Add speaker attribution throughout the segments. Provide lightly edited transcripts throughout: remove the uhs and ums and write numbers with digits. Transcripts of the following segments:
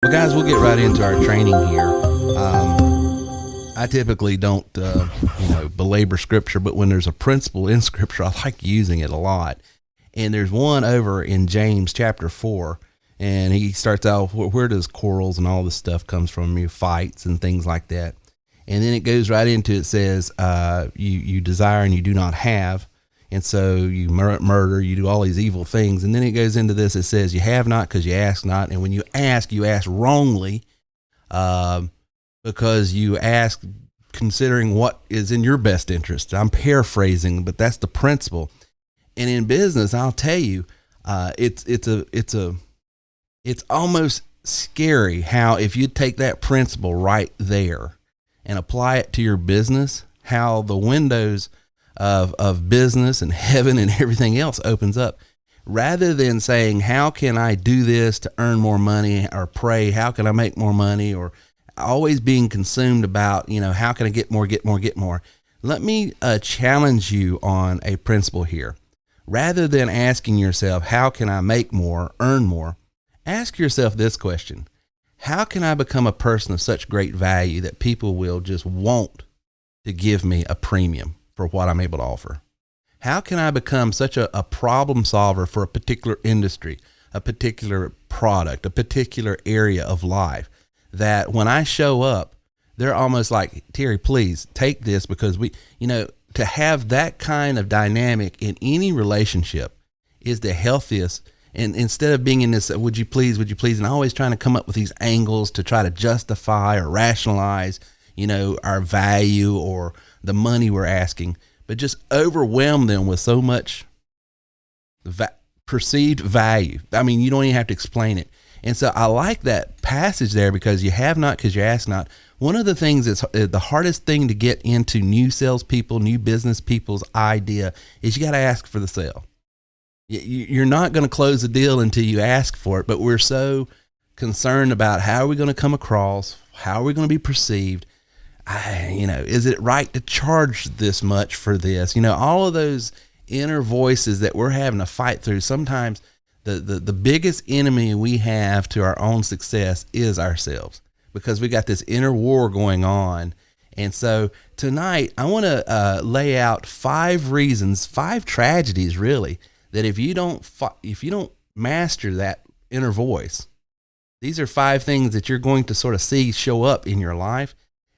Speaker 1: Well, guys, we'll get right into our training here. I typically don't, belabor scripture, but when there's a principle in scripture, I like using it a lot. And there's one over in James chapter 4, and he starts out, where does quarrels and all this stuff comes from? Your fights and things like that. And then it goes right into, it says, you desire and you do not have. And so you murder, you do all these evil things. And then it goes into this, it says, you have not because you ask not. And when you ask wrongly, because you ask considering what is in your best interest. I'm paraphrasing, but that's the principle. And in business, I'll tell you, it's almost scary how if you take that principle right there and apply it to your business, how the windows of business and heaven and everything else opens up. Rather than saying, how can I do this to earn more money, or pray, how can I make more money, or always being consumed about, how can I get more? Let me challenge you on a principle here. Rather than asking yourself, how can I make more, earn more? Ask yourself this question: how can I become a person of such great value that people will just want to give me a premium for what I'm able to offer? How can I become such a problem solver for a particular industry, a particular product, a particular area of life, that when I show up, they're almost like, Terry, please take this, because to have that kind of dynamic in any relationship is the healthiest. And instead of being in this, would you please, and always trying to come up with these angles to try to justify or rationalize, our value or the money we're asking, but just overwhelm them with so much perceived value. I mean, you don't even have to explain it. And so I like that passage there, because you have not because you ask not. One of the things that's the hardest thing to get into new salespeople, new business people's idea is you got to ask for the sale. You're not going to close the deal until you ask for it, but we're so concerned about how are we going to come across, how are we going to be perceived, is it right to charge this much for this? All of those inner voices that we're having to fight through. Sometimes the biggest enemy we have to our own success is ourselves, because we got this inner war going on. And so tonight I want to lay out 5 reasons, 5 tragedies really, that if you don't master that inner voice, these are 5 things that you're going to sort of see show up in your life,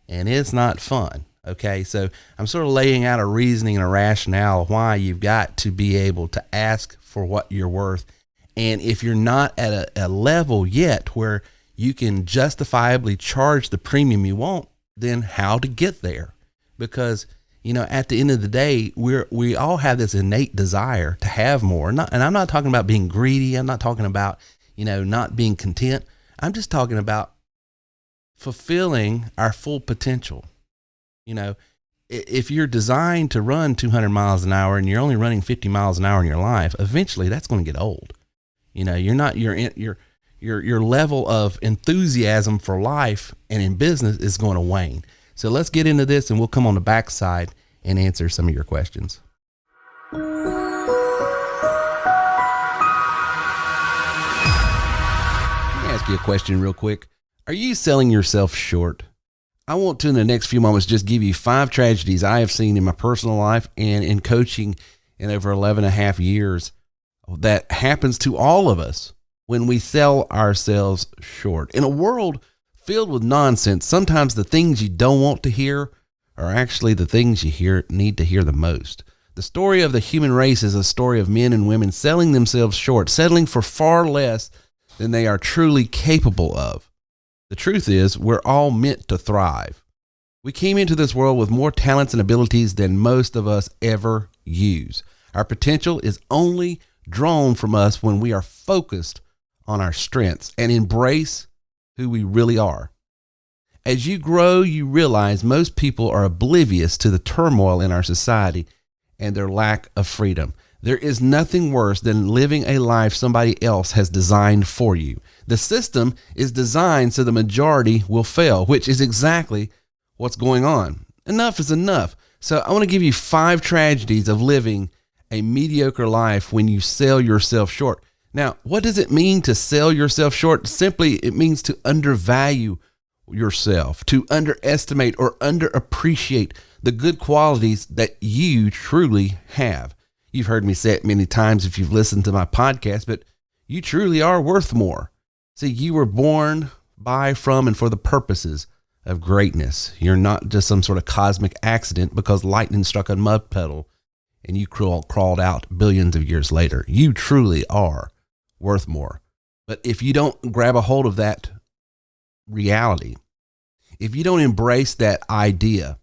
Speaker 1: and it's not fun. Okay, so I'm sort of laying out a reasoning and a rationale why you've got to be able to ask for what you're worth. And if you're not at a level yet where you can justifiably charge the premium you want, then how to get there. Because, at the end of the day, we all have this innate desire to have more. And I'm not talking about being greedy. I'm not talking about, not being content. I'm just talking about fulfilling our full potential. If you're designed to run 200 miles an hour and you're only running 50 miles an hour in your life, eventually that's going to get old. Your level of enthusiasm for life and in business is going to wane. So let's get into this, and we'll come on the backside and answer some of your questions. Let me ask you a question real quick. Are you selling yourself short? I want to, in the next few moments, just give you 5 tragedies I have seen in my personal life and in coaching in over 11 and a half years that happens to all of us when we sell ourselves short. In a world filled with nonsense, sometimes the things you don't want to hear are actually the things you need to hear the most. The story of the human race is a story of men and women selling themselves short, settling for far less than they are truly capable of. The truth is, we're all meant to thrive. We came into this world with more talents and abilities than most of us ever use. Our potential is only drawn from us when we are focused on our strengths and embrace who we really are. As you grow, you realize most people are oblivious to the turmoil in our society and their lack of freedom. There is nothing worse than living a life somebody else has designed for you. The system is designed so the majority will fail, which is exactly what's going on. Enough is enough. So I want to give you 5 tragedies of living a mediocre life when you sell yourself short. Now, what does it mean to sell yourself short? Simply, it means to undervalue yourself, to underestimate or underappreciate the good qualities that you truly have. You've heard me say it many times if you've listened to my podcast, but you truly are worth more. See, you were born by, from, and for the purposes of greatness. You're not just some sort of cosmic accident because lightning struck a mud puddle and you crawled out billions of years later. You truly are worth more. But if you don't grab a hold of that reality, if you don't embrace that idea,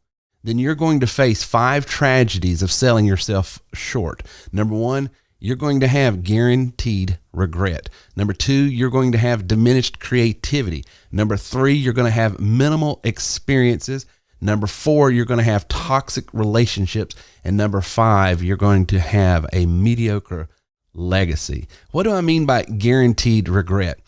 Speaker 1: then you're going to face 5 tragedies of selling yourself short. Number 1, you're going to have guaranteed regret. Number 2, you're going to have diminished creativity. Number 3, you're going to have minimal experiences. Number 4, you're going to have toxic relationships. And number 5, you're going to have a mediocre legacy. What do I mean by guaranteed regret?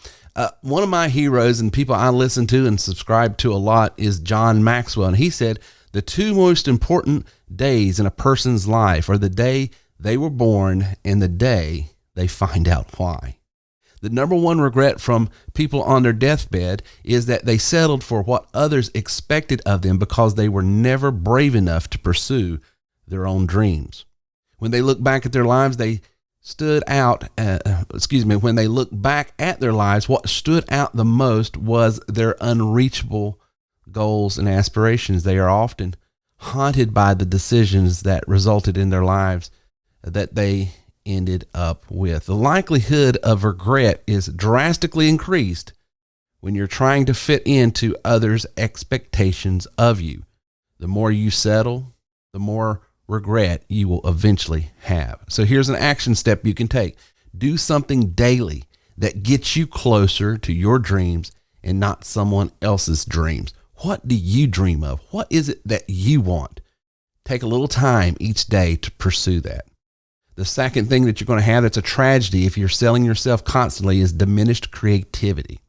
Speaker 1: One of my heroes and people I listen to and subscribe to a lot is John Maxwell. And he said, the 2 most important days in a person's life are the day they were born and the day they find out why. The number 1 regret from people on their deathbed is that they settled for what others expected of them because they were never brave enough to pursue their own dreams. When they look back at their lives, when they look back at their lives, what stood out the most was their unreachable goals and aspirations. They are often haunted by the decisions that resulted in their lives that they ended up with. The likelihood of regret is drastically increased when you're trying to fit into others' expectations of you. The more you settle, the more regret you will eventually have. So here's an action step you can take. Do something daily that gets you closer to your dreams and not someone else's dreams. What do you dream of? What is it that you want? Take a little time each day to pursue that. The second thing that you're going to have that's a tragedy if you're selling yourself constantly is diminished creativity.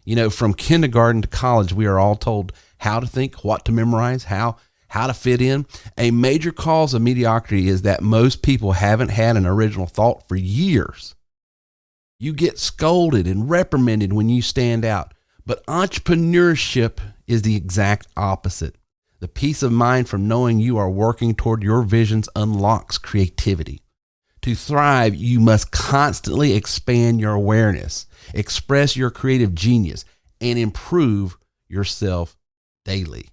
Speaker 1: You know, from kindergarten to college, we are all told how to think, what to memorize, how to fit in. A major cause of mediocrity is that most people haven't had an original thought for years. You get scolded and reprimanded when you stand out, but entrepreneurship is the exact opposite. The peace of mind from knowing you are working toward your visions unlocks creativity. To thrive, you must constantly expand your awareness, express your creative genius, and improve yourself daily.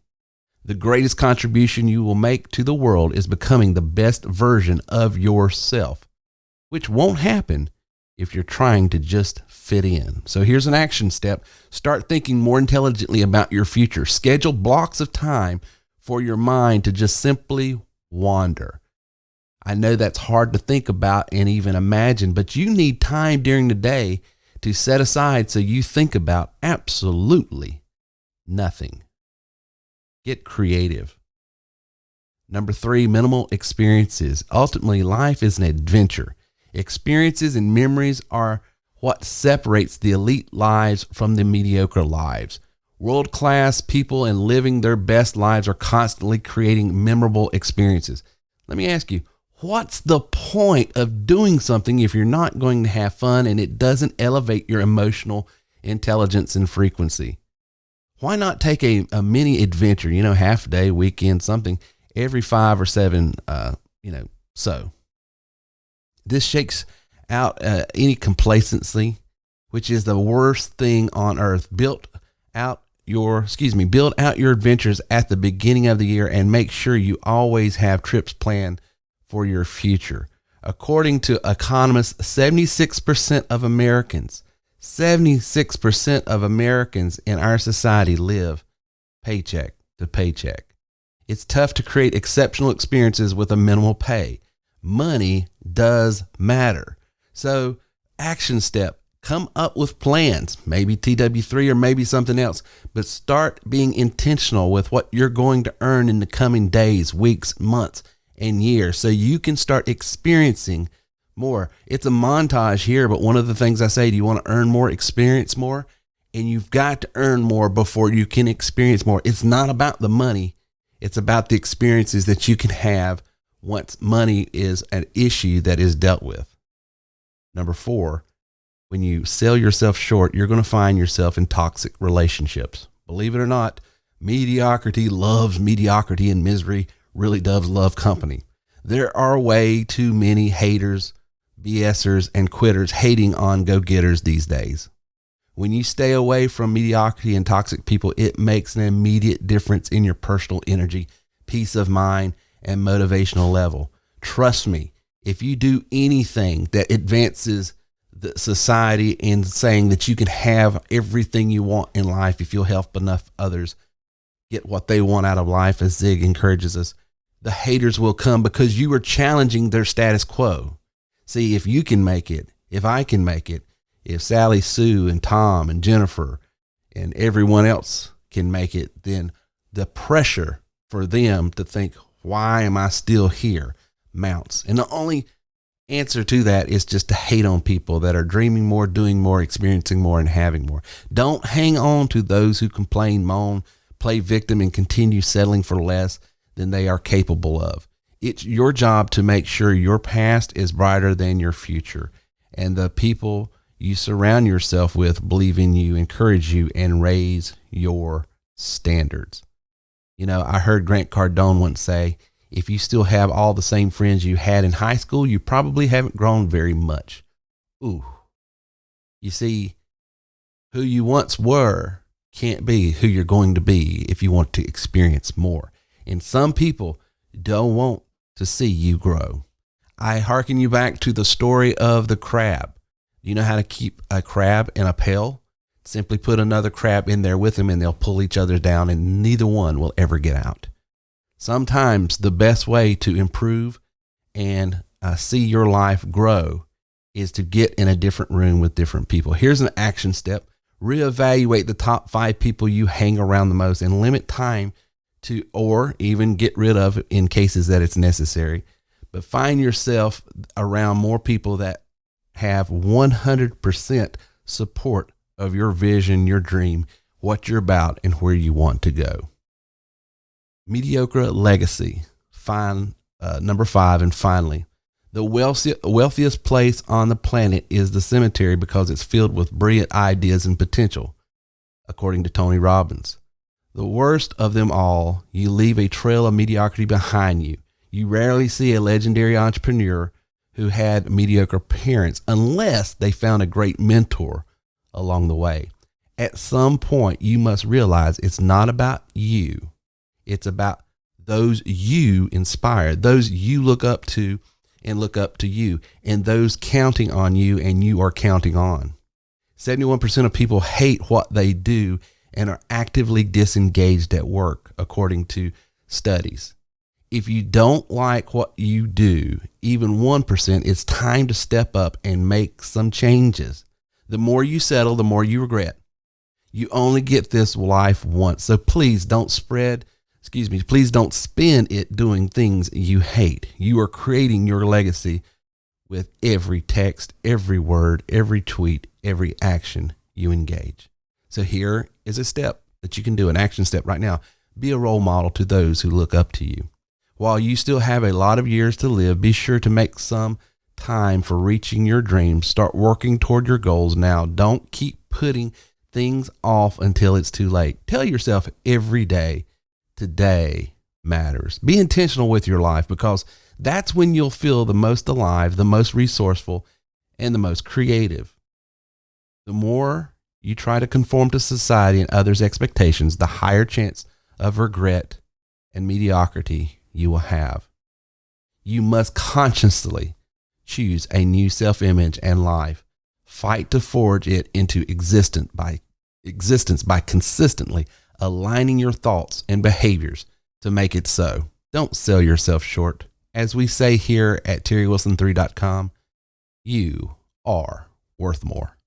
Speaker 1: The greatest contribution you will make to the world is becoming the best version of yourself, which won't happen if you're trying to just fit in. So here's an action step. Start thinking more intelligently about your future. Schedule blocks of time for your mind to just simply wander. I know that's hard to think about and even imagine, but you need time during the day to set aside so you think about absolutely nothing. Get creative. Number 3, minimal experiences. Ultimately, life is an adventure. Experiences and memories are what separates the elite lives from the mediocre lives. World-class people and living their best lives are constantly creating memorable experiences. Let me ask you, what's the point of doing something if you're not going to have fun and it doesn't elevate your emotional intelligence and frequency? Why not take a mini adventure, half a day, weekend, something every 5 or 7, so. This shakes out any complacency, which is the worst thing on earth. Build out your adventures at the beginning of the year and make sure you always have trips planned for your future. According to economists, 76% of Americans in our society live paycheck to paycheck. It's tough to create exceptional experiences with a minimal pay. Money does matter. So, action step, come up with plans, maybe TW3 or maybe something else, but start being intentional with what you're going to earn in the coming days, weeks, months, and years so you can start experiencing more. It's a montage here, but one of the things I say, do you want to earn more, experience more? And you've got to earn more before you can experience more. It's not about the money. It's about the experiences that you can have once money is an issue that is dealt with. Number 4, When you sell yourself short, you're going to find yourself in toxic relationships. Believe it or not, mediocrity loves mediocrity, and misery really does love company. There are way too many haters, BSers, and quitters hating on go-getters these days. When you stay away from mediocrity and toxic people, it makes an immediate difference in your personal energy, peace of mind, and motivational level. Trust me, if you do anything that advances the society in saying that you can have everything you want in life if you'll help enough others get what they want out of life, as Zig encourages us, the haters will come because you are challenging their status quo. See, if you can make it, if I can make it, if Sally, Sue, and Tom, and Jennifer, and everyone else can make it, then the pressure for them to think, why am I still here, mounts. And the only answer to that is just to hate on people that are dreaming more, doing more, experiencing more, and having more. Don't hang on to those who complain, moan, play victim, and continue settling for less than they are capable of. It's your job to make sure your past is brighter than your future, and the people you surround yourself with believe in you, encourage you, and raise your standards. You know, I heard Grant Cardone once say, if you still have all the same friends you had in high school, you probably haven't grown very much. Ooh. You see, who you once were can't be who you're going to be if you want to experience more. And some people don't want to see you grow. I hearken you back to the story of the crab. You know how to keep a crab in a pail? Simply put another crab in there with them and they'll pull each other down and neither one will ever get out. Sometimes the best way to improve and see your life grow is to get in a different room with different people. Here's an action step. Reevaluate the top 5 people you hang around the most and limit time to, or even get rid of in cases that it's necessary. But find yourself around more people that have 100% support of your vision, your dream, what you're about, and where you want to go. Mediocre Legacy, number 5, and finally, the wealthiest place on the planet is the cemetery because it's filled with brilliant ideas and potential, according to Tony Robbins. The worst of them all, you leave a trail of mediocrity behind you. You rarely see a legendary entrepreneur who had mediocre parents unless they found a great mentor along the way. At some point, you must realize it's not about you. It's about those you inspire, those you look up to and look up to you, and those counting on you and you are counting on. 71% of people hate what they do and are actively disengaged at work, according to studies. If you don't like what you do, even 1%, it's time to step up and make some changes. The more you settle, the more you regret. You only get this life once, so please don't spend it doing things you hate. You are creating your legacy with every text, every word, every tweet, every action you engage. So here is a step that you can do, an action step right now. Be a role model to those who look up to you. While you still have a lot of years to live, be sure to make some time for reaching your dreams. Start working toward your goals now. Don't keep putting things off until it's too late. Tell yourself every day, today matters. Be intentional with your life because that's when you'll feel the most alive, the most resourceful, and the most creative. The more you try to conform to society and others' expectations, the higher chance of regret and mediocrity you will have. You must consciously choose a new self-image and life. Fight to forge it into existence by consistently aligning your thoughts and behaviors to make it so. Don't sell yourself short. As we say here at TerryWilson3.com, you are worth more.